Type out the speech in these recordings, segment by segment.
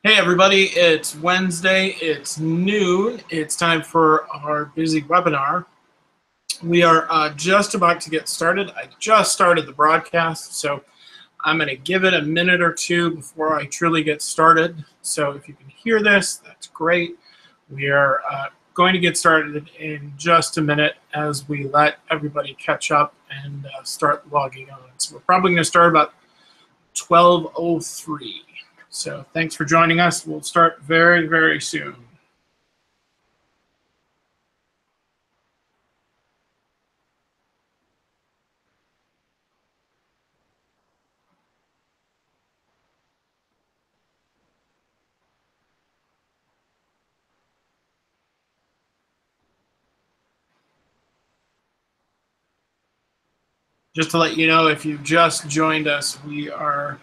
Hey everybody, it's Wednesday, it's noon, it's time for our busy webinar. We are just about to get started. I just started the broadcast, so I'm going to give it a minute or two before I truly get started. So if you can hear this, that's great. We are going to get started in just a minute as we let everybody catch up and start logging on. So we're probably going to start about 12:03. So thanks for joining us. We'll start very, very soon. Just to let you know, if you've just joined us, we are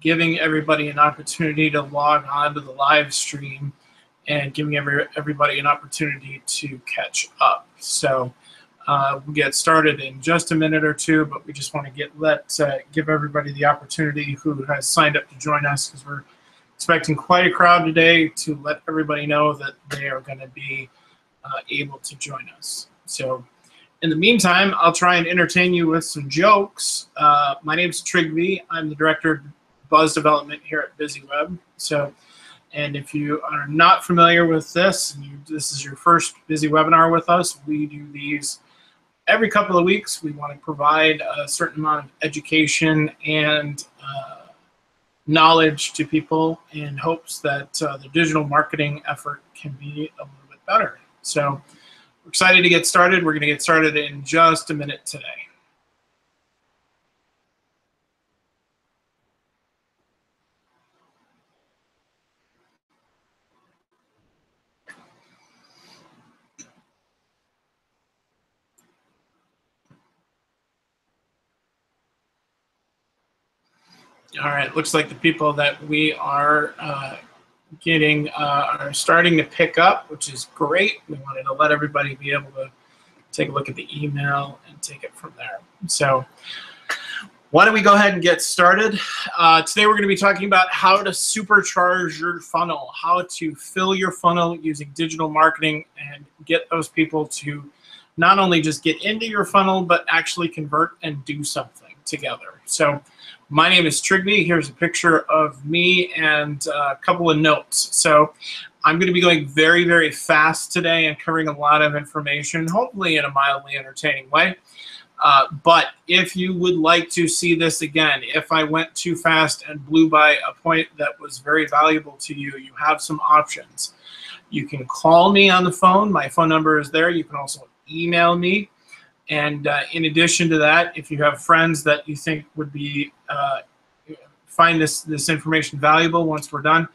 giving everybody an opportunity to log on to the live stream and giving everybody an opportunity to catch up. So we'll get started in just a minute or two, but we just want to give everybody the opportunity who has signed up to join us, because we're expecting quite a crowd today, to let everybody know that they are going to be able to join us. So in the meantime, I'll try and entertain you with some jokes. My name is Trigby. I'm the Director of Buzz Development here at BusyWeb. And if you are not familiar with this, and this is your first Busy webinar with us, we do these every couple of weeks. We want to provide a certain amount of education and knowledge to people in hopes that the digital marketing effort can be a little bit better. So we're excited to get started. We're going to get started in just a minute today. All right, looks like the people that we are getting are starting to pick up, which is great. We wanted to let everybody be able to take a look at the email and take it from there. So why don't we go ahead and get started. Today we're going to be talking about how to supercharge your funnel, how to fill your funnel using digital marketing and get those people to not only just get into your funnel, but actually convert and do something together. So my name is Trigby. Here's a picture of me and a couple of notes. So I'm going to be going very, very fast today and covering a lot of information, hopefully in a mildly entertaining way. But if you would like to see this again, if I went too fast and blew by a point that was very valuable to you, you have some options. You can call me on the phone. My phone number is there. You can also email me. And in addition to that, if you have friends that you think would be find this information valuable once we're done,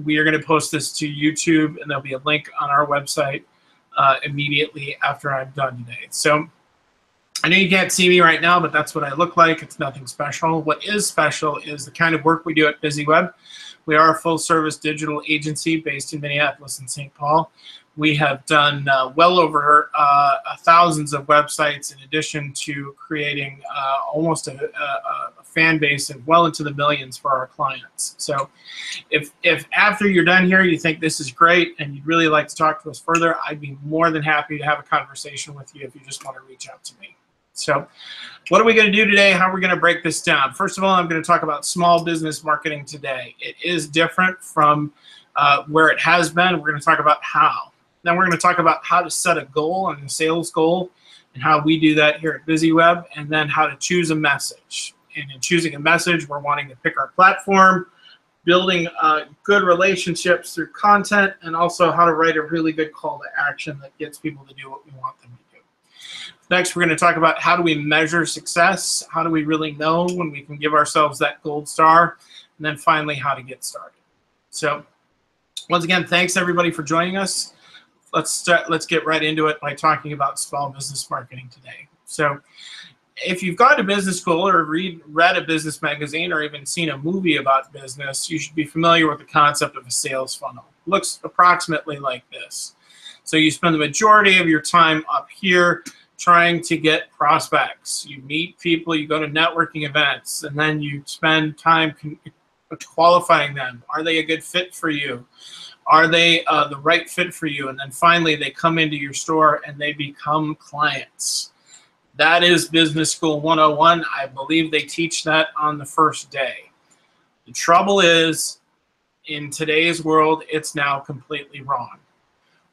we are going to post this to YouTube, and there'll be a link on our website immediately after I'm done today. So I know you can't see me right now, but that's what I look like. It's nothing special. What is special is the kind of work we do at BusyWeb. We are a full-service digital agency based in Minneapolis and St. Paul. We have done well over thousands of websites, in addition to creating almost a fan base of well into the millions for our clients. So if after you're done here you think this is great and you'd really like to talk to us further, I'd be more than happy to have a conversation with you if you just want to reach out to me. So what are we going to do today? How are we going to break this down? First of all, I'm going to talk about small business marketing today. It is different from where it has been. We're going to talk about how. Then we're going to talk about how to set a goal and a sales goal and how we do that here at BusyWeb, and then how to choose a message. And in choosing a message, we're wanting to pick our platform, building good relationships through content, and also how to write a really good call to action that gets people to do what we want them to do. Next, we're going to talk about how do we measure success, how do we really know when we can give ourselves that gold star, and then finally how to get started. So once again, thanks everybody for joining us. Let's get right into it by talking about small business marketing today. So if you've gone to business school or read a business magazine or even seen a movie about business, you should be familiar with the concept of a sales funnel. It looks approximately like this. So you spend the majority of your time up here trying to get prospects. You meet people, you go to networking events, and then you spend time qualifying them. Are they a good fit for you? Are they the right fit for you? And then finally, they come into your store and they become clients. That is Business School 101. I believe they teach that on the first day. The trouble is, in today's world, it's now completely wrong.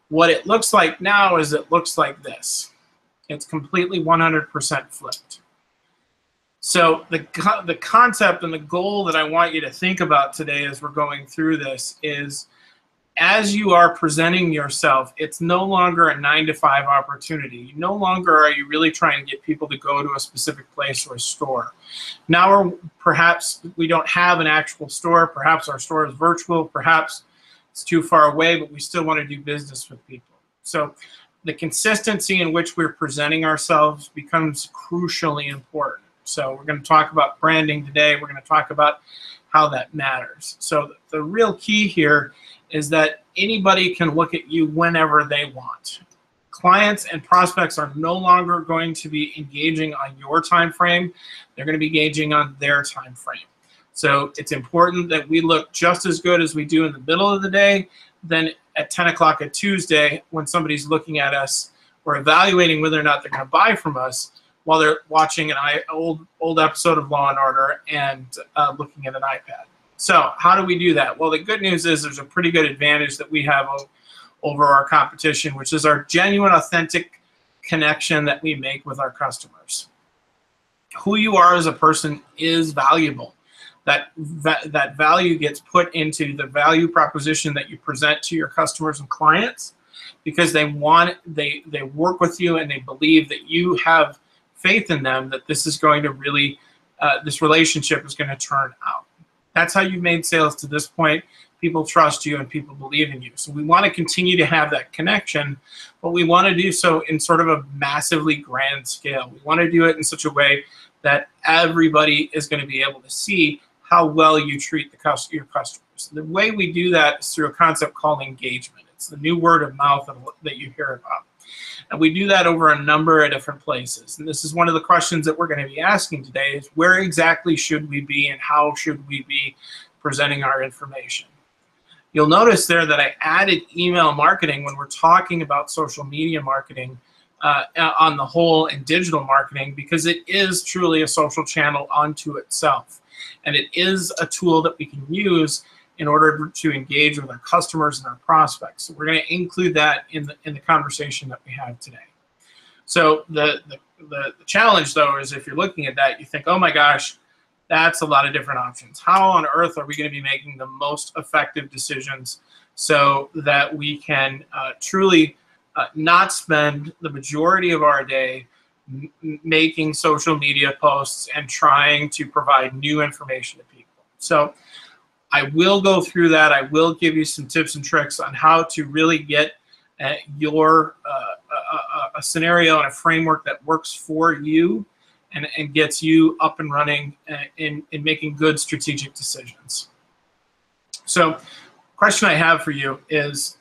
What it looks like now is it looks like this. It's completely 100% flipped. So the concept and the goal that I want you to think about today as we're going through this is, as you are presenting yourself, it's no longer a 9-to-5 opportunity. No longer are you really trying to get people to go to a specific place or a store. Now, perhaps we don't have an actual store. Perhaps our store is virtual. Perhaps it's too far away, but we still want to do business with people. So the consistency in which we're presenting ourselves becomes crucially important. So we're going to talk about branding today. We're going to talk about how that matters. So the real key here is that anybody can look at you whenever they want. Clients and prospects are no longer going to be engaging on your time frame. They're going to be engaging on their time frame. So it's important that we look just as good as we do in the middle of the day, then at 10 o'clock at Tuesday, when somebody's looking at us or evaluating whether or not they're going to buy from us, while they're watching an old episode of Law and Order and looking at an iPad. So how do we do that? Well, the good news is there's a pretty good advantage that we have over our competition, which is our genuine, authentic connection that we make with our customers. Who you are as a person is valuable. That value gets put into the value proposition that you present to your customers and clients, because they work with you and they believe that you have faith in them, that this is going to really, this relationship is going to turn out. That's how you've made sales to this point. People trust you and people believe in you. So we want to continue to have that connection, but we want to do so in sort of a massively grand scale. We want to do it in such a way that everybody is going to be able to see how well you treat your customers. The way we do that is through a concept called engagement. It's the new word of mouth that you hear about. And we do that over a number of different places. And this is one of the questions that we're going to be asking today is, where exactly should we be and how should we be presenting our information? You'll notice there that I added email marketing when we're talking about social media marketing on the whole and digital marketing, because it is truly a social channel unto itself. And it is a tool that we can use in order to engage with our customers and our prospects. So we're going to include that in the conversation that we have today. So the challenge, though, is if you're looking at that, you think, oh my gosh, that's a lot of different options. How on earth are we going to be making the most effective decisions so that we can truly not spend the majority of our day making social media posts and trying to provide new information to people? So I will go through that. I will give you some tips and tricks on how to really get a scenario and a framework that works for you and gets you up and running in making good strategic decisions. So question I have for you is,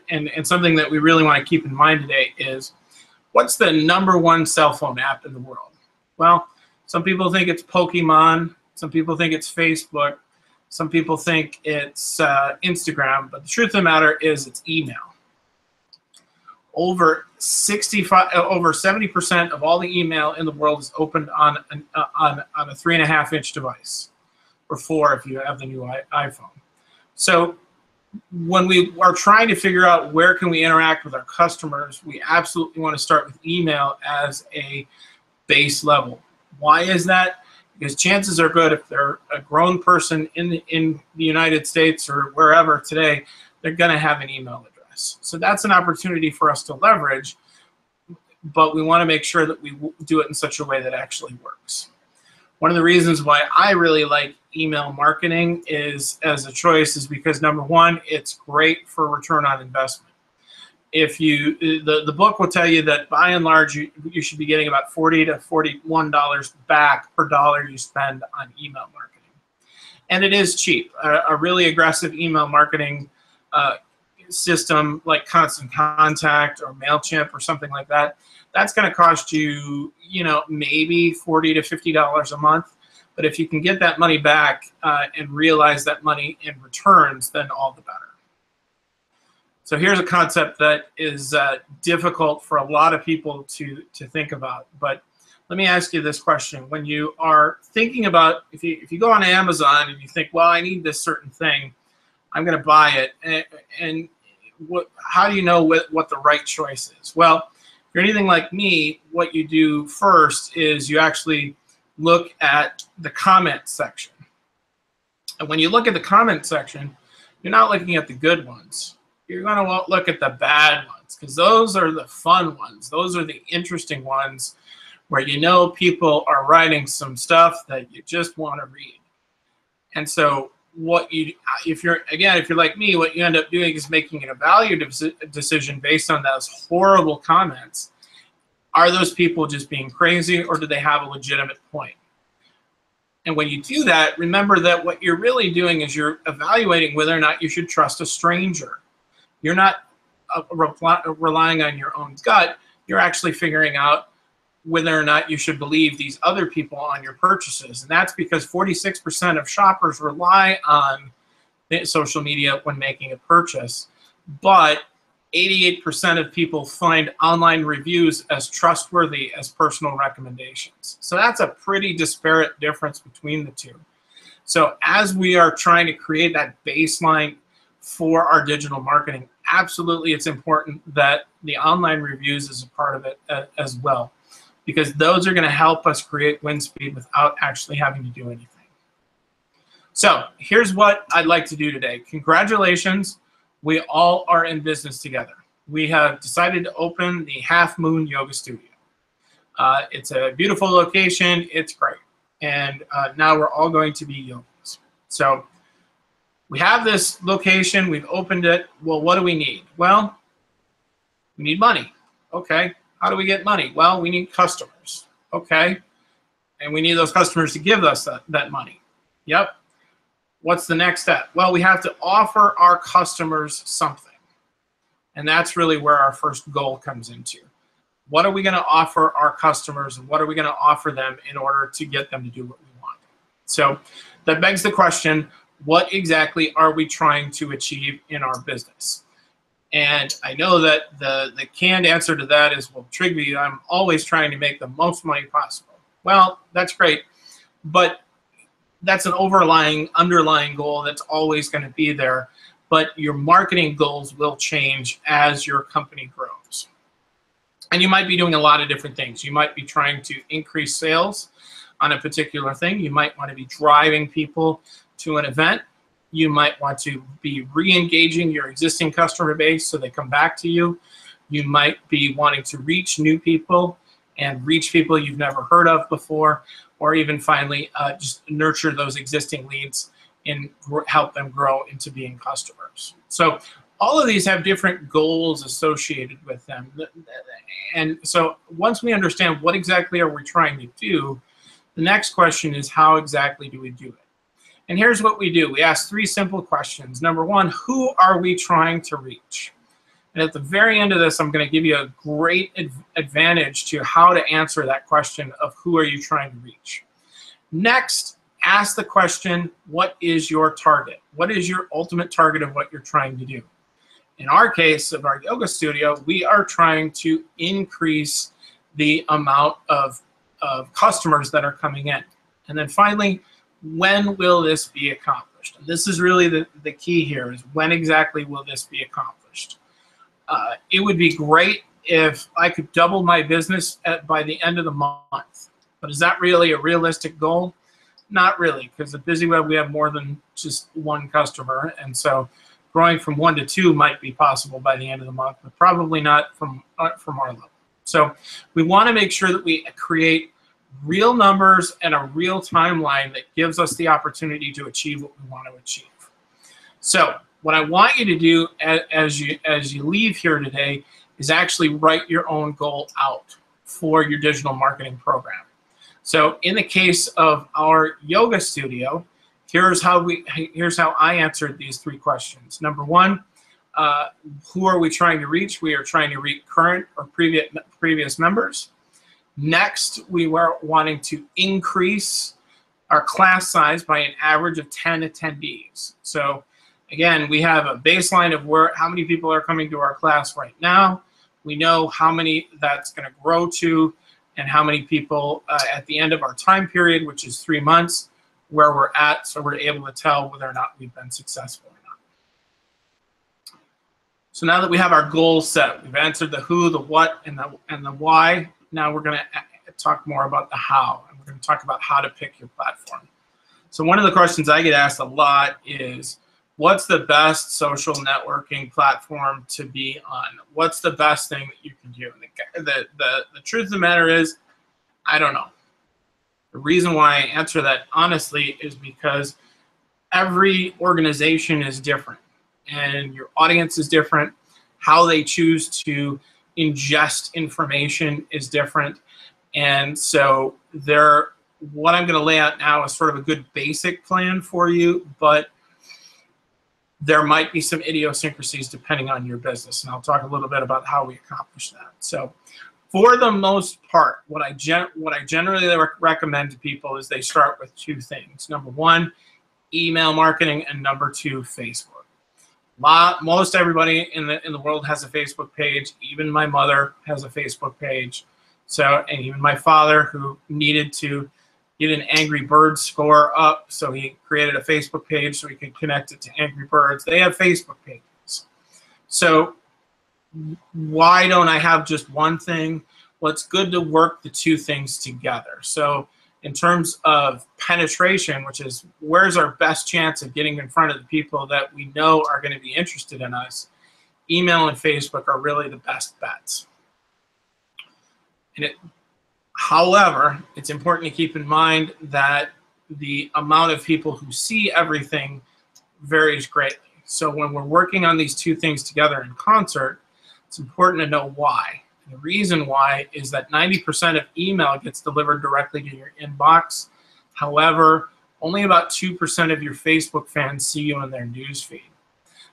and something that we really want to keep in mind today is, what's the #1 cell phone app in the world? Well, some people think it's Pokemon. Some people think it's Facebook. Some people think it's Instagram, but the truth of the matter is it's email. Over 70% of all the email in the world is opened on a 3.5-inch device, or 4 if you have the new iPhone. So when we are trying to figure out where can we interact with our customers, we absolutely want to start with email as a base level. Why is that? Because chances are good, if they're a grown person in the United States or wherever today, they're going to have an email address. So that's an opportunity for us to leverage, but we want to make sure that we do it in such a way that actually works. One of the reasons why I really like email marketing as a choice is because, #1, it's great for return on investment. If the book will tell you that by and large you should be getting about $40 to $41 back per dollar you spend on email marketing, and it is cheap. A really aggressive email marketing system like Constant Contact or MailChimp or something like that, that's going to cost you, maybe $40 to $50 a month. But if you can get that money back and realize that money in returns, then all the better. So here's a concept that is difficult for a lot of people to think about. But let me ask you this question. When you are thinking about, if you go on Amazon and you think, well, I need this certain thing, I'm going to buy it. And how do you know what the right choice is? Well, if you're anything like me, what you do first is you actually look at the comment section. And when you look at the comment section, you're not looking at the good ones. You're going to look at the bad ones, because those are the fun ones. Those are the interesting ones where you know people are writing some stuff that you just want to read. And so if you're like me, what you end up doing is making an evaluative decision based on those horrible comments. Are those people just being crazy, or do they have a legitimate point? And when you do that, remember that what you're really doing is you're evaluating whether or not you should trust a stranger. You're not relying on your own gut. You're actually figuring out whether or not you should believe these other people on your purchases. And that's because 46% of shoppers rely on social media when making a purchase. But 88% of people find online reviews as trustworthy as personal recommendations. So that's a pretty disparate difference between the two. So as we are trying to create that baseline for our digital marketing, absolutely it's important that the online reviews is a part of it as well, because those are going to help us create win speed without actually having to do anything. So here's what I'd like to do today. Congratulations. We all are in business together. We have decided to open the Half Moon Yoga Studio. It's a beautiful location. It's great. And now we're all going to be yogis. So we have this location. We've opened it. Well, what do we need? Well, we need money. Okay. How do we get money? Well, we need customers. Okay. And we need those customers to give us that money. Yep. What's the next step? Well, we have to offer our customers something. And that's really where our first goal comes into. What are we going to offer our customers, and what are we going to offer them in order to get them to do what we want? So that begs the question, what exactly are we trying to achieve in our business? And I know that the canned answer to that is, well, Trigby, I'm always trying to make the most money possible. Well, that's great, but that's an underlying goal that's always going to be there. But your marketing goals will change as your company grows. And you might be doing a lot of different things. You might be trying to increase sales on a particular thing. You might want to be driving people to an event. You might want to be re-engaging your existing customer base so they come back to you. You might be wanting to reach new people and reach people you've never heard of before, or even finally just nurture those existing leads and help them grow into being customers. So all of these have different goals associated with them. And so once we understand what exactly are we trying to do, the next question is, how exactly do we do it? And here's what we do. We ask three simple questions. Number one, who are we trying to reach? And at the very end of this, I'm going to give you a great advantage to how to answer that question of who are you trying to reach. Next, ask the question, what is your target? What is your ultimate target of what you're trying to do? In our case of our yoga studio, we are trying to increase the amount of customers that are coming in. And then finally, when will this be accomplished? And this is really the key here, is when exactly will this be accomplished? It would be great if I could double my business by the end of the month. But is that really a realistic goal? Not really, because at BusyWeb we have more than just one customer, and so growing from 1 to 2 might be possible by the end of the month, but probably not from our level. So we want to make sure that we create real numbers and a real timeline that gives us the opportunity to achieve what we want to achieve. So what I want you to do as you leave here today is actually write your own goal out for your digital marketing program. So in the case of our yoga studio, here's how I answered these three questions. Number one, who are we trying to reach? We are trying to reach current or previous members. Next, we were wanting to increase our class size by an average of 10 attendees. So again, we have a baseline of how many people are coming to our class right now. We know how many that's going to grow to and how many people at the end of our time period, which is 3 months, where we're at, so we're able to tell whether or not we've been successful or not. So now that we have our goals set, we've answered the who, the what, and the why. Now we're going to talk more about the how, and we're going to talk about how to pick your platform. So one of the questions I get asked a lot is, what's the best social networking platform to be on? What's the best thing that you can do? And the truth of the matter is, I don't know. The reason why I answer that honestly is because every organization is different and your audience is different. How they choose to ingest information is different. And so what I'm going to lay out now is sort of a good basic plan for you, but there might be some idiosyncrasies depending on your business. And I'll talk a little bit about how we accomplish that. So for the most part, what I generally recommend to people is they start with two things. Number one, email marketing, and number two, Facebook. Most everybody in the world has a Facebook page. Even my mother has a Facebook page. So, and even my father, who needed to get an Angry Birds score up, so he created a Facebook page so he could connect it to Angry Birds. They have Facebook pages. So why don't I have just one thing? Well, it's good to work the two things together. So in terms of penetration, which is where's our best chance of getting in front of the people that we know are going to be interested in us, email and Facebook are really the best bets. However, it's important to keep in mind that the amount of people who see everything varies greatly. So when we're working on these two things together in concert, it's important to know why. And the reason why is that 90% of email gets delivered directly to your inbox. However, only about 2% of your Facebook fans see you in their newsfeed.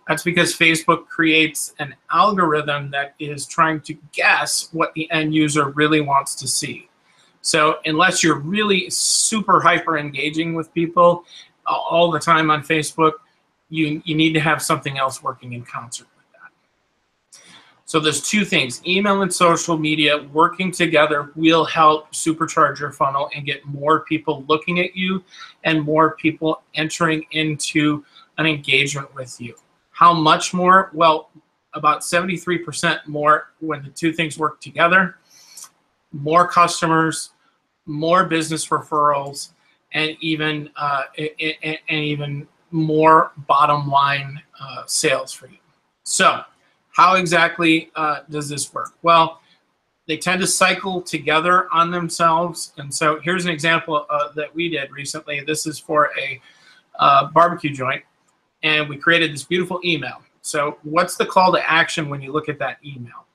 That's because Facebook creates an algorithm that is trying to guess what the end user really wants to see. So unless you're really super hyper engaging with people all the time on Facebook, you need to have something else working in concert with that. So there's two things. Email and social media working together will help supercharge your funnel and get more people looking at you and more people entering into an engagement with you. How much more? Well, about 73% more when the two things work together. More customers, more business referrals, and even more bottom line sales for you. So how exactly does this work? Well, they tend to cycle together on themselves. And so here's an example that we did recently. This is for a barbecue joint, and we created this beautiful email. So what's the call to action when you look at that email?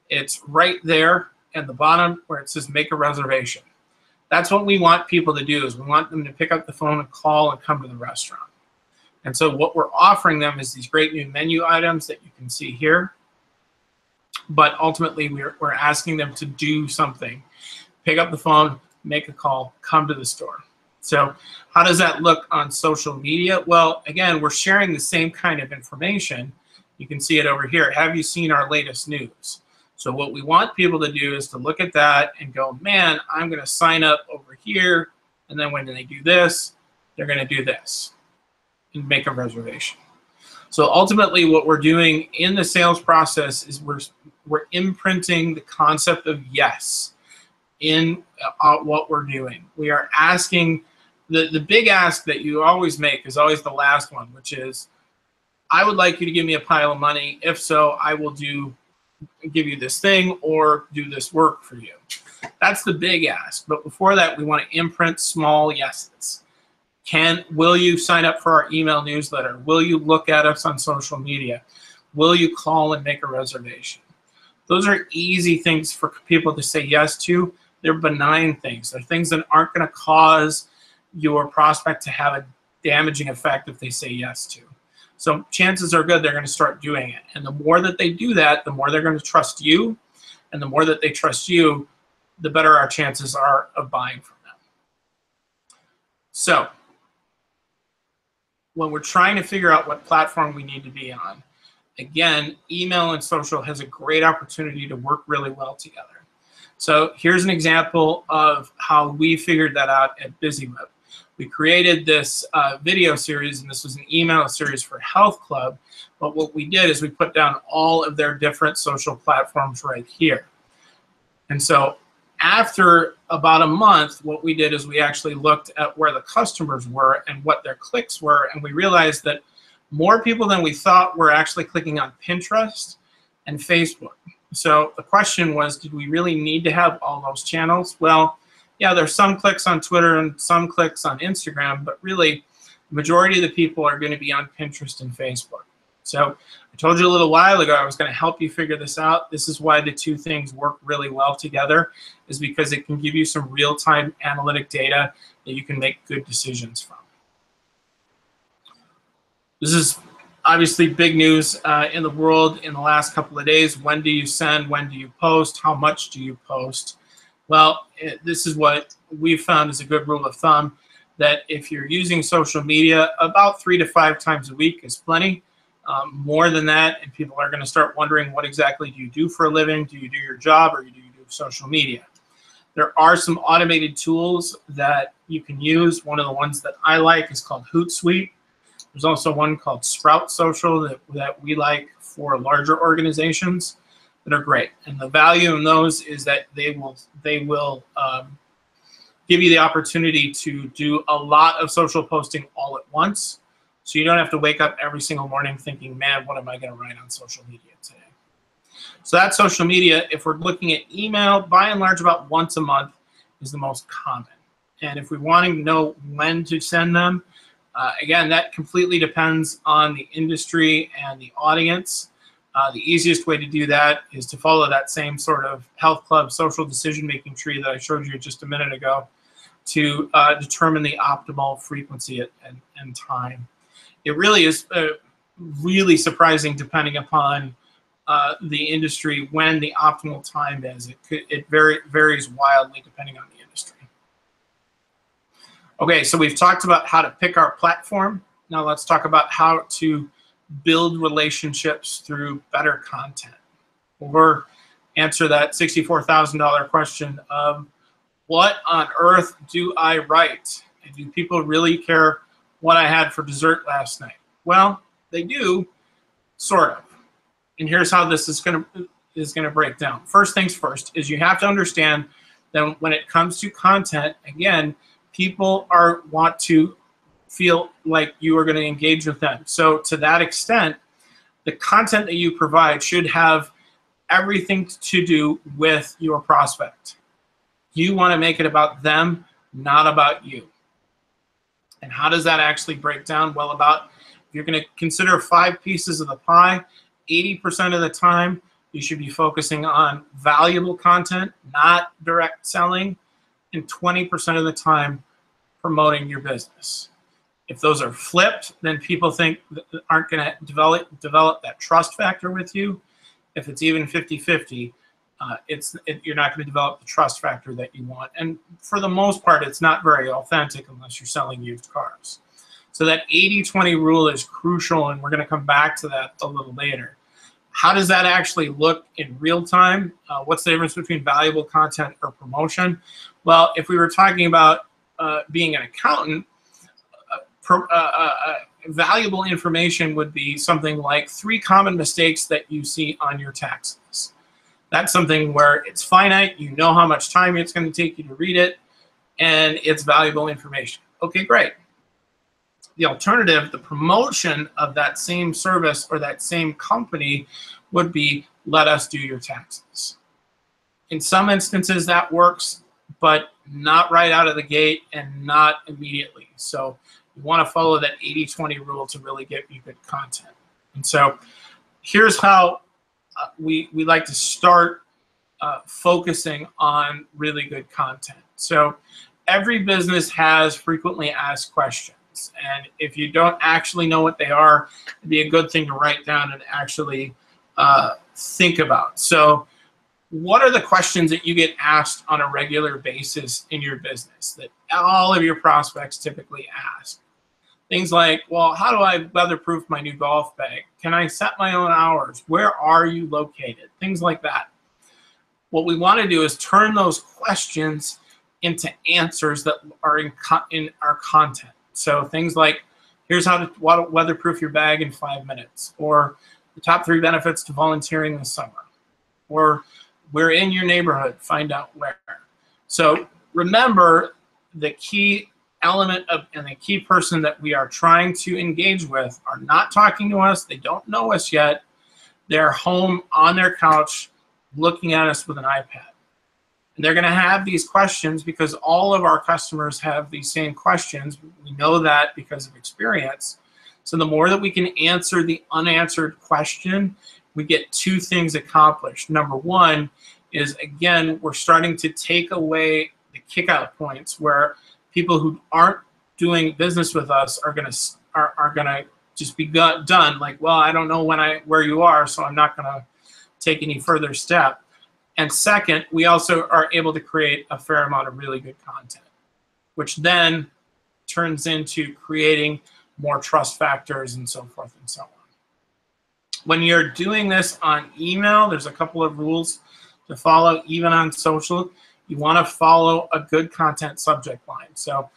It's right there at the bottom where it says make a reservation. That's what we want people to do, is we want them to pick up the phone and call and come to the restaurant. And so what we're offering them is these great new menu items that you can see here. But ultimately, we're asking them to do something. Pick up the phone, make a call, come to the store. So how does that look on social media? Well, again, we're sharing the same kind of information. You can see it over here. Have you seen our latest news? So what we want people to do is to look at that and go, man, I'm going to sign up over here. And then when they do this, they're going to do this and make a reservation. So ultimately what we're doing in the sales process is we're imprinting the concept of yes in what we're doing. We are asking, the big ask that you always make is always the last one, which is, I would like you to give me a pile of money. If so, I will give you this thing or do this work for you. That's the big ask. But before that, we want to imprint small yeses. Will you sign up for our email newsletter? Will you look at us on social media? Will you call and make a reservation? Those are easy things for people to say yes to. They're benign things. They're things that aren't going to cause your prospect to have a damaging effect if they say yes to. So chances are good they're going to start doing it. And the more that they do that, the more they're going to trust you. And the more that they trust you, the better our chances are of buying from them. So when we're trying to figure out what platform we need to be on, again, email and social has a great opportunity to work really well together. So here's an example of how we figured that out at BusyWeb. We created this video series, and this was an email series for Health Club. But what we did is we put down all of their different social platforms right here. And so after about a month, what we did is we actually looked at where the customers were and what their clicks were, and we realized that more people than we thought were actually clicking on Pinterest and Facebook. So the question was, did we really need to have all those channels? Well, yeah, there's some clicks on Twitter and some clicks on Instagram, but really the majority of the people are going to be on Pinterest and Facebook. So I told you a little while ago I was going to help you figure this out. This is why the two things work really well together, is because it can give you some real-time analytic data that you can make good decisions from. This is obviously big news in the world in the last couple of days. When do you send? When do you post? How much do you post? Well, this is what we've found is a good rule of thumb, that if you're using social media, about 3 to 5 times a week is plenty. More than that, and people are going to start wondering, what exactly do you do for a living? Do you do your job, or do you do social media? There are some automated tools that you can use. One of the ones that I like is called Hootsuite. There's also one called Sprout Social that we like for larger organizations that are great. And the value in those is that they will give you the opportunity to do a lot of social posting all at once. So you don't have to wake up every single morning thinking, man, what am I going to write on social media today? So that's social media. If we're looking at email, by and large, about once a month is the most common. And if we want to know when to send them, again, that completely depends on the industry and the audience. The easiest way to do that is to follow that same sort of Health Club social decision-making tree that I showed you just a minute ago to determine the optimal frequency and time. It really is really surprising, depending upon the industry, when the optimal time is. It varies wildly depending on the industry. Okay, so we've talked about how to pick our platform. Now let's talk about how to build relationships through better content, or answer that $64,000 question of, what on earth do I write? And do people really care what I had for dessert last night? Well, they do, sort of. And here's how this is going to break down. First things first is you have to understand that when it comes to content, again, people want to feel like you are going to engage with them. So to that extent, the content that you provide should have everything to do with your prospect. You want to make it about them, not about you. And how does that actually break down? Well, if you're going to consider 5 pieces of the pie, 80% of the time you should be focusing on valuable content, not direct selling, and 20% of the time promoting your business. If those are flipped, then people aren't going to develop that trust factor with you. If it's even 50-50, you're not going to develop the trust factor that you want. And for the most part, it's not very authentic unless you're selling used cars. So that 80-20 rule is crucial, and we're going to come back to that a little later. How does that actually look in real time? What's the difference between valuable content or promotion? Well, if we were talking about being an accountant, valuable information would be something like 3 common mistakes that you see on your taxes. That's something where it's finite, you know how much time it's going to take you to read it, and it's valuable information. Okay, great. The alternative, the promotion of that same service or that same company, would be, let us do your taxes. In some instances that works, but not right out of the gate and not immediately. So you want to follow that 80-20 rule to really get you good content. And so here's how we like to start focusing on really good content. So every business has frequently asked questions. And if you don't actually know what they are, it'd be a good thing to write down and actually think about. So what are the questions that you get asked on a regular basis in your business that all of your prospects typically ask? Things like, well, how do I weatherproof my new golf bag? Can I set my own hours? Where are you located? Things like that. What we want to do is turn those questions into answers that are in our content. So things like, here's how to weatherproof your bag in 5 minutes, or the top 3 benefits to volunteering this summer, or we're in your neighborhood, find out where. So remember, the key element of and the key person that we are trying to engage with are not talking to us. They don't know us yet. They're home on their couch looking at us with an iPad. And they're going to have these questions because all of our customers have these same questions. We know that because of experience. So the more that we can answer the unanswered question, we get 2 things accomplished. Number 1 is, again, we're starting to take away the kick-out points where people who aren't doing business with us are gonna just be done. Like, well, I don't know where you are, so I'm not gonna take any further step. And second, we also are able to create a fair amount of really good content, which then turns into creating more trust factors and so forth and so on. When you're doing this on email, there's a couple of rules to follow. Even on social, you want to follow a good content subject line. So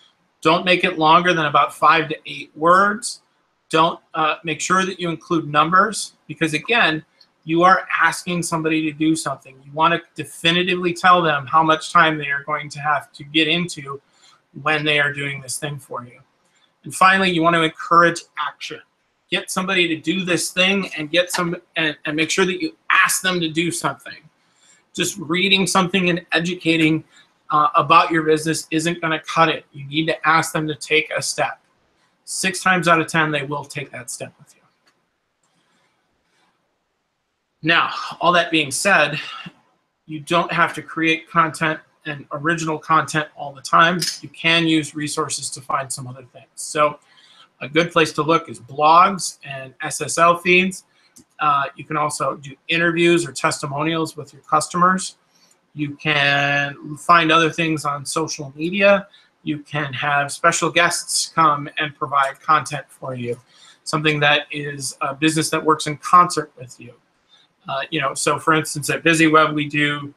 don't make it longer than about 5 to 8 words. Don't make sure that you include numbers, because again, you are asking somebody to do something. You want to definitively tell them how much time they are going to have to get into when they are doing this thing for you. And finally, you want to encourage action. Get somebody to do this thing and and make sure that you ask them to do something. Just reading something and educating about your business isn't going to cut it. You need to ask them to take a step. 6 times out of 10, they will take that step with you. Now, all that being said, you don't have to create content and original content all the time. You can use resources to find some other things. So a good place to look is blogs and SSL feeds. You can also do interviews or testimonials with your customers. You can find other things on social media. You can have special guests come and provide content for you. Something that is a business that works in concert with you. So for instance, at BusyWeb, we do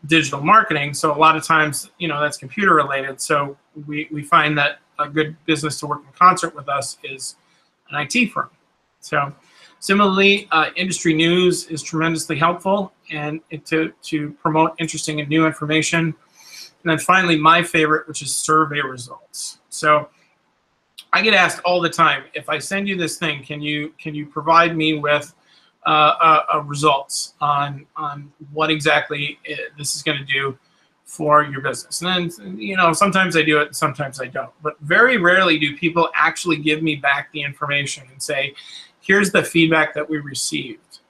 digital marketing. So a lot of times, that's computer related. So we find that a good business to work in concert with us is an IT firm. So similarly, industry news is tremendously helpful and to promote interesting and new information. And then finally, my favorite, which is survey results. So I get asked all the time, if I send you this thing, can you provide me with results on what exactly this is going to do for your business? And then, sometimes I do it, sometimes I don't. But very rarely do people actually give me back the information and say, here's the feedback that we received.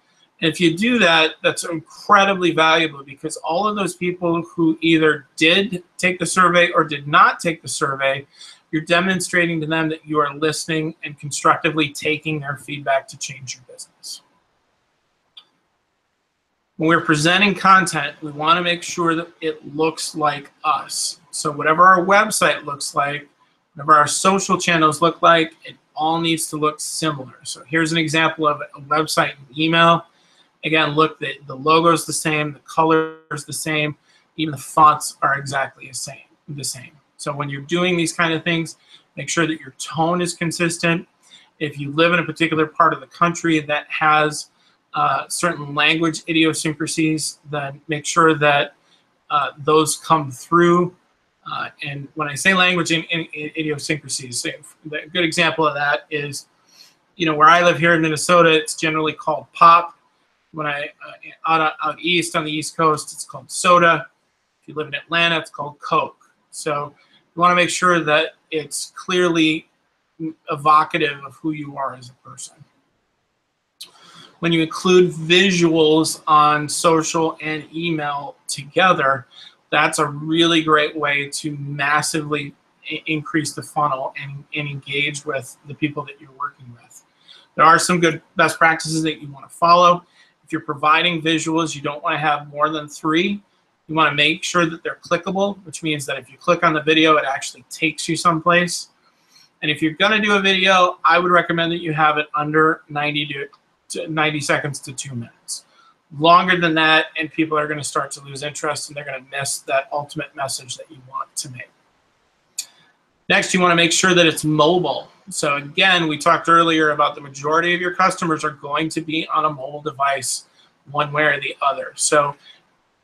And if you do that, that's incredibly valuable, because all of those people who either did take the survey or did not take the survey, you're demonstrating to them that you are listening and constructively taking their feedback to change your business. When we're presenting content, we want to make sure that it looks like us. So whatever our website looks like, whatever our social channels look like, it all needs to look similar. So here's an example of a website and email. Again, look, the logo is the same, the color is the same, even the fonts are exactly the same. So when you're doing these kind of things, make sure that your tone is consistent. If you live in a particular part of the country that has certain language idiosyncrasies, then make sure that those come through. And when I say language idiosyncrasies, a good example of that is, where I live here in Minnesota, it's generally called pop. When out east on the East Coast, it's called soda. If you live in Atlanta, it's called Coke. So you want to make sure that it's clearly evocative of who you are as a person. When you include visuals on social and email together, that's a really great way to massively increase the funnel and engage with the people that you're working with. There are some good best practices that you want to follow. If If you're providing visuals, you don't want to have more than 3. You want to make sure that they're clickable, which means that if you click on the video, it actually takes you someplace. And if you're going to do a video, I would recommend that you have it under 90 seconds to 2 minutes. Longer than that, and people are going to start to lose interest, and they're going to miss that ultimate message that you want to make. Next, you want to make sure that it's mobile. So again, we talked earlier about the majority of your customers are going to be on a mobile device one way or the other. So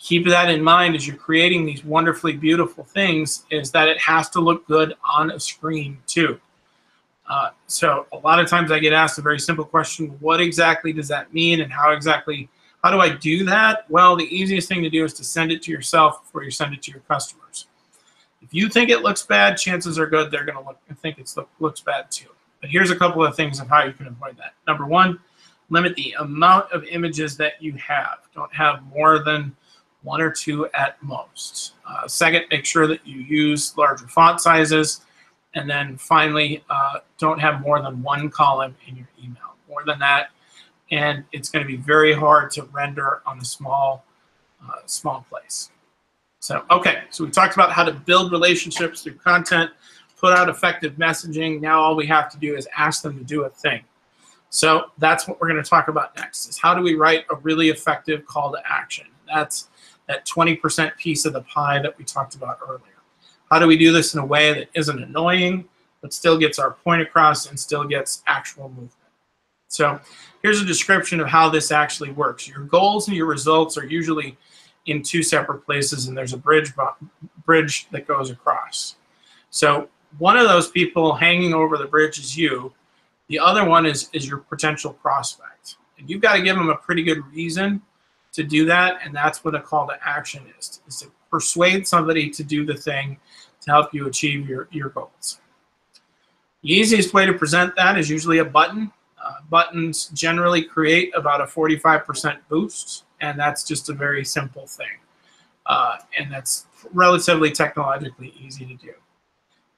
keep that in mind as you're creating these wonderfully beautiful things, is that it has to look good on a screen too. So a lot of times I get asked a very simple question: what exactly does that mean, and how do I do that? Well, the easiest thing to do is to send it to yourself before you send it to your customers. If you think it looks bad, chances are good they're going to think it looks bad too. But here's a couple of things of how you can avoid that. Number one, limit the amount of images that you have. Don't have more than 1 or 2 at most. Second, make sure that you use larger font sizes. And then finally, don't have more than 1 column in your email. More than that, and it's going to be very hard to render on a small place. So, okay, so we talked about how to build relationships through content, put out effective messaging. Now all we have to do is ask them to do a thing. So that's what we're going to talk about next, is how do we write a really effective call to action. That's that 20% piece of the pie that we talked about earlier. How do we do this in a way that isn't annoying, but still gets our point across and still gets actual movement? So here's a description of how this actually works. Your goals and your results are usually in 2 separate places, and there's a bridge that goes across. So one of those people hanging over the bridge is you. The other one is your potential prospect. And you've got to give them a pretty good reason to do that, and that's what a call to action is to persuade somebody to do the thing to help you achieve your goals. The easiest way to present that is usually a button. Buttons generally create about a 45% boost, and that's just a very simple thing. And that's relatively technologically easy to do.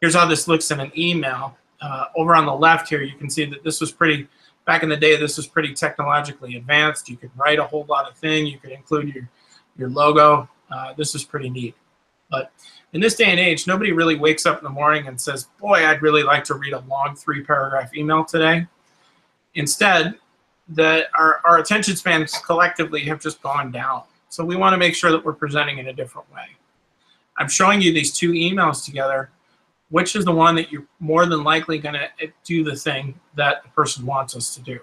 Here's how this looks in an email. Over on the left here, you can see that this was back in the day, this was pretty technologically advanced. You could write a whole lot of things. You could include your logo. This is pretty neat. But in this day and age, nobody really wakes up in the morning and says, boy, I'd really like to read a long 3-paragraph email today. Instead, our attention spans collectively have just gone down. So we want to make sure that we're presenting in a different way. I'm showing you these 2 emails together. Which is the one that you're more than likely going to do the thing that the person wants us to do?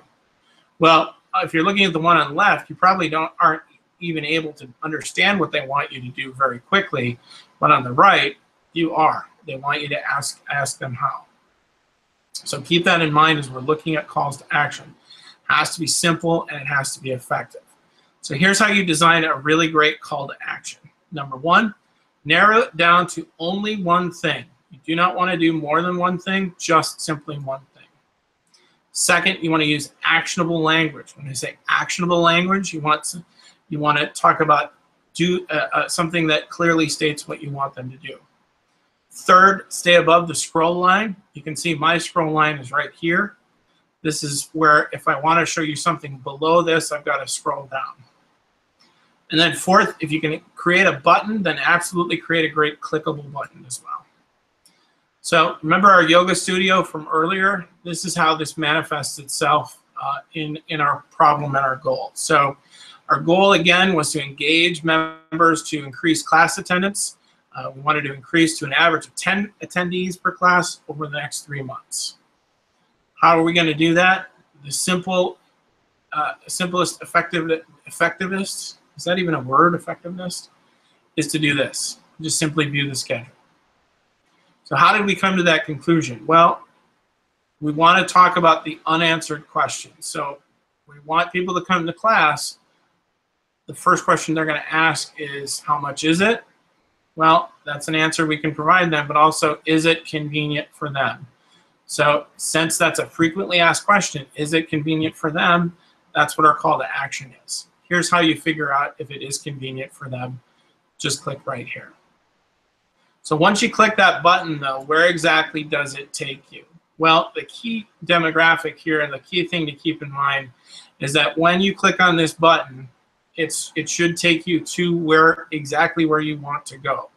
Well, if you're looking at the one on the left, you probably aren't even able to understand what they want you to do very quickly. But on the right, you are. They want you to ask them how. So keep that in mind as we're looking at calls to action. It has to be simple and it has to be effective. So here's how you design a really great call to action. Number 1, narrow it down to only one thing. You do not want to do more than one thing, just simply one thing. Second, you want to use actionable language. When I say actionable language, you want to talk about something that clearly states what you want them to do. Third, stay above the scroll line. You can see my scroll line is right here. This is where if I want to show you something below this, I've got to scroll down. And then fourth, if you can create a button, then absolutely create a great clickable button as well. So remember our yoga studio from earlier? This is how this manifests itself in our problem and our goal. So our goal, again, was to engage members to increase class attendance. We wanted to increase to an average of 10 attendees per class over the next 3 months. How are we going to do that? The simplest effectiveness, is that even a word, effectiveness? Is to do this. Just simply view the schedule. So how did we come to that conclusion? Well, we want to talk about the unanswered questions. So we want people to come to class. The first question they're going to ask is, how much is it? Well, that's an answer we can provide them, but also, is it convenient for them? So since that's a frequently asked question, is it convenient for them? That's what our call to action is. Here's how you figure out if it is convenient for them. Just click right here. So once you click that button, though, where exactly does it take you? Well, the key demographic here and the key thing to keep in mind is that when you click on this button, it should take you to exactly where you want to go.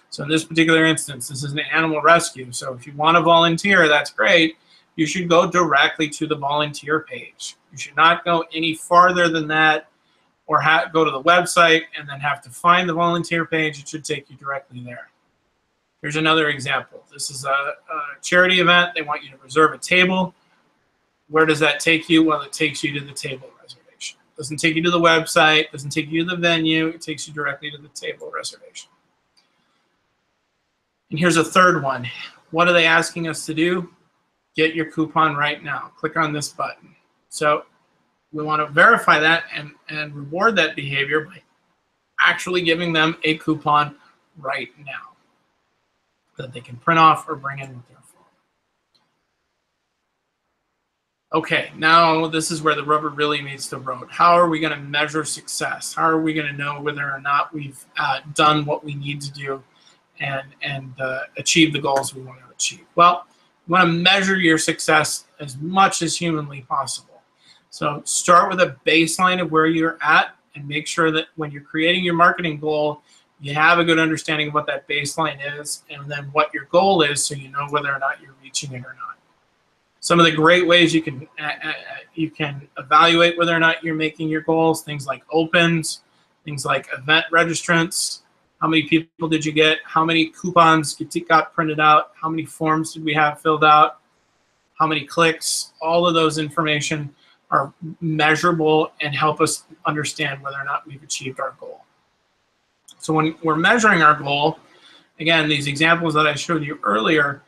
So in this particular instance, this is an animal rescue. So if you want to volunteer, that's great. You should go directly to the volunteer page. You should not go any farther than that, or go to the website and then have to find the volunteer page. It should take you directly there. Here's another example. This is a charity event. They want you to reserve a table. Where does that take you? Well, it takes you to the table reservation. It doesn't take you to the website. It doesn't take you to the venue. It takes you directly to the table reservation. And here's a third one. What are they asking us to do? Get your coupon right now. Click on this button. So we want to verify that and reward that behavior by actually giving them a coupon right now that they can print off or bring in with their phone. Okay, now this is where the rubber really meets the road. How are we going to measure success? How are we going to know whether or not we've done what we need to do and achieve the goals we want to achieve? Well, you want to measure your success as much as humanly possible. So start with a baseline of where you're at and make sure that when you're creating your marketing goal, you have a good understanding of what that baseline is and then what your goal is, so you know whether or not you're reaching it or not. Some of the great ways you can evaluate whether or not you're making your goals, things like opens, things like event registrants, how many people did you get, how many coupons got printed out, how many forms did we have filled out, how many clicks. All of those information are measurable and help us understand whether or not we've achieved our goal. So when we're measuring our goal, again, these examples that I showed you earlier,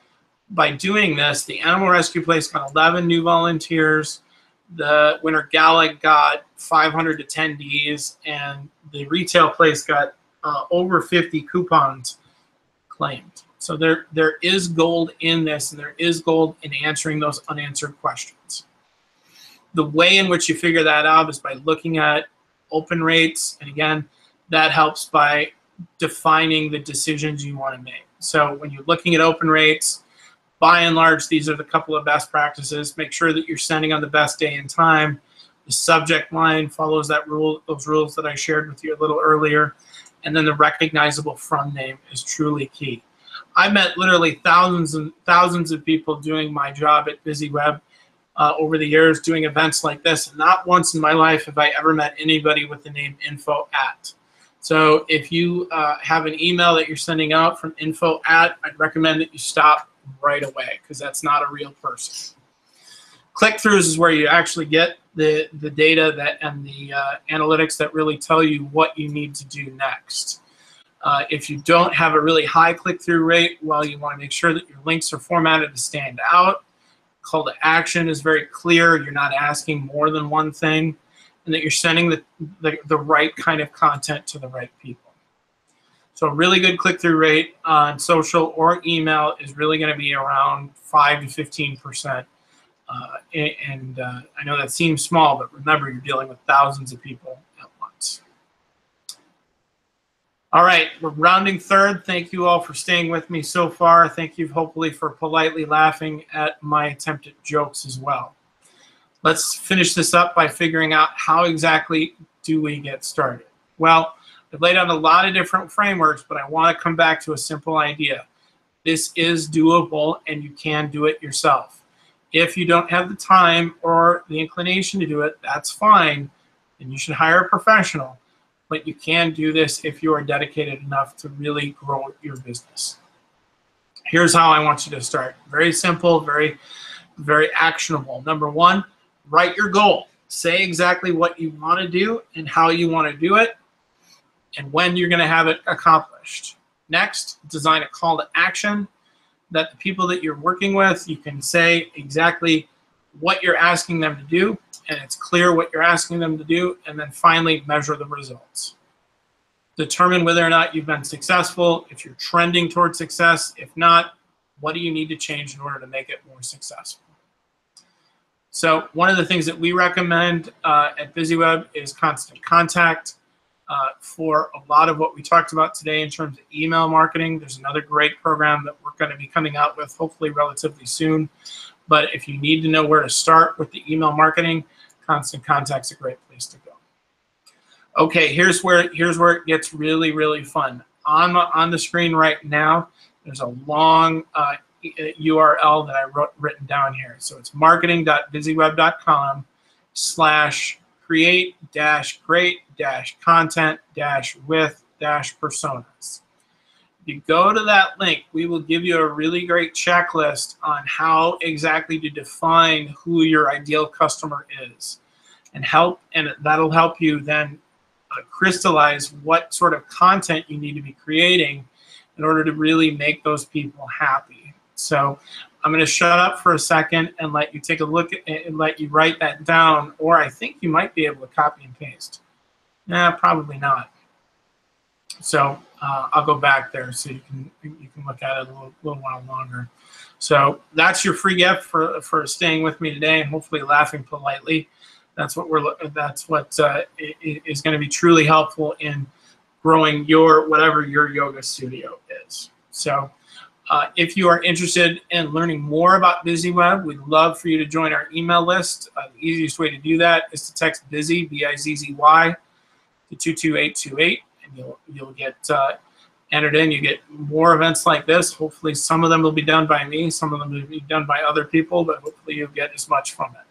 by doing this, the Animal Rescue Place got 11 new volunteers, the Winter Gala got 500 attendees, and the retail place got over 50 coupons claimed. So there is gold in this, and there is gold in answering those unanswered questions. The way in which you figure that out is by looking at open rates, and again, that helps by defining the decisions you want to make. So when you're looking at open rates, by and large, these are the couple of best practices. Make sure that you're sending on the best day and time. The subject line follows those rules that I shared with you a little earlier. And then the recognizable from name is truly key. I met literally thousands and thousands of people doing my job at BusyWeb over the years, doing events like this. And not once in my life have I ever met anybody with the name info@. So if you have an email that you're sending out from info@, I'd recommend that you stop right away, because that's not a real person. Click-throughs is where you actually get the data and the analytics that really tell you what you need to do next. If you don't have a really high click-through rate, well, you want to make sure that your links are formatted to stand out. Call to action is very clear. You're not asking more than one thing, and that you're sending the right kind of content to the right people. So a really good click-through rate on social or email is really going to be around 5 to 15%. I know that seems small, but remember, you're dealing with thousands of people at once. All right, we're rounding third. Thank you all for staying with me so far. Thank you, hopefully, for politely laughing at my attempt at jokes as well. Let's finish this up by figuring out how exactly do we get started. Well, I've laid out a lot of different frameworks, but I want to come back to a simple idea. This is doable, and you can do it yourself. If you don't have the time or the inclination to do it, that's fine, and you should hire a professional. But you can do this if you are dedicated enough to really grow your business. Here's how I want you to start. Very simple, very, very actionable. Number one, write your goal. Say exactly what you want to do and how you want to do it, and when you're going to have it accomplished. Next, design a call to action that the people that you're working with, you can say exactly what you're asking them to do, and it's clear what you're asking them to do. And then finally, measure the results. Determine whether or not you've been successful, if you're trending towards success. If not, what do you need to change in order to make it more successful? So one of the things that we recommend at BusyWeb is constant contact. For a lot of what we talked about today in terms of email marketing, there's another great program that we're going to be coming out with hopefully relatively soon. But if you need to know where to start with the email marketing, Constant Contact's a great place to go. Okay, here's where it gets really, really fun. On the screen right now, there's a long URL that I written down here. So it's marketing.busyweb.com/create-great-content-with-personas. If you go to that link, we will give you a really great checklist on how exactly to define who your ideal customer is, and that'll help you then crystallize what sort of content you need to be creating in order to really make those people happy. So I'm going to shut up for a second and let you take a look at it and let you write that down, or I think you might be able to copy and paste. Nah, probably not. So I'll go back there so you can look at it a little while longer. So that's your free gift for staying with me today and hopefully laughing politely. That's what is going to be truly helpful in growing whatever your yoga studio is. So if you are interested in learning more about BusyWeb, we'd love for you to join our email list. The easiest way to do that is to text BUSY, B-I-Z-Z-Y, to 22828. You'll get entered in. You get more events like this. Hopefully some of them will be done by me, some of them will be done by other people, but hopefully you'll get as much from it.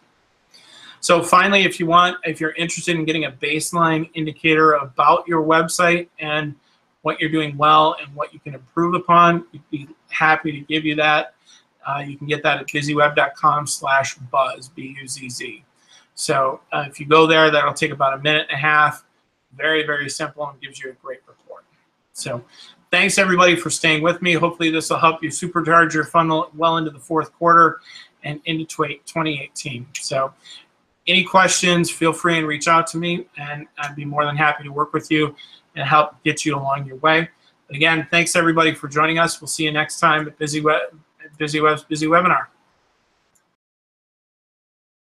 So finally, if you're interested in getting a baseline indicator about your website and what you're doing well and what you can improve upon, we'd be happy to give you that. You can get that at busyweb.com/buzz, B-U-Z-Z. So if you go there, that'll take about a minute and a half. Very, very simple, and gives you a great report. So thanks, everybody, for staying with me. Hopefully this will help you supercharge your funnel well into the fourth quarter and into 2018. So any questions, feel free and reach out to me, and I'd be more than happy to work with you and help get you along your way. Again, thanks, everybody, for joining us. We'll see you next time at BusyWeb's Busy Webinar.